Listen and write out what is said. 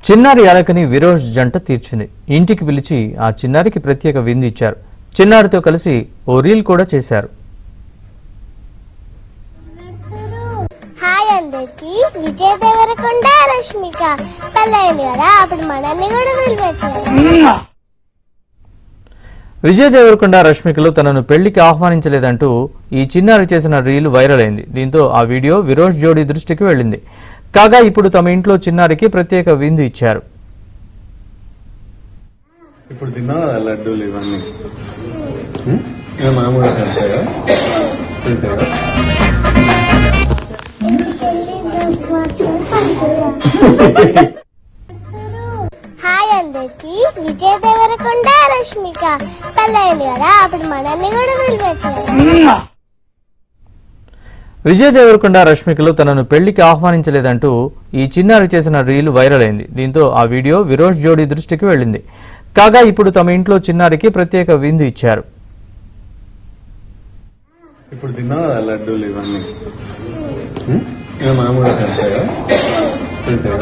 చిన్నారి అలకని విరోజ్ జంట తీర్చింది. ఇంటికి పిలిచి ఆ చిన్నారికి ప్రత్యేక విందు ఇచ్చారు. చిన్నారితో కలిసి ఓ రీల్ కూడా చేశారు. హాయ్ అందరికి, విజయ్ దేవరకొండ రష్మిక పెళ్ళైంది కదా, అప్పుడు మనల్ని కూడా పిలిపించారు. విజయ్ దేవరకొండ రష్మికలు తనను పెళ్లికి ఆహ్వానించలేదంటూ ఈ చిన్నారి చేసిన రీల్ వైరల్ అయింది. దీంతో ఆ వీడియో విరోజ్ జోడీ దృష్టికి వెళ్లింది. కాగా ఇప్పుడు తమ ఇంట్లో చిన్నారికి ప్రత్యేక విందు ఇచ్చారు. ఇప్పుడు తిన్నావు కదా లడ్డూలు ఇవన్నీ మామూలుగా తెలిసాయా తెలిసాయా హాయ్ అందరికి, విజయ్ దేవరకొండ రష్మిక పెళ్ళైంది కదా, అప్పుడు మనల్ని కూడా పిలిపించారు. విజయ్ దేవరకొండ రష్మికలు తనను పెళ్లికి ఆహ్వానించలేదంటూ ఈ చిన్నారి చేసిన రీల్ వైరల్ అయింది. దీంతో ఆ వీడియో విరోజ్ జోడీ దృష్టికి వెళ్లింది. కాగా ఇప్పుడు తమ ఇంట్లో చిన్నారికి ప్రత్యేక విందు ఇచ్చారు. ఇప్పుడు తిన్నావు కదా లడ్డూలు ఇవన్నీ మామూలుగా తెలిసాయా తెలిసాయా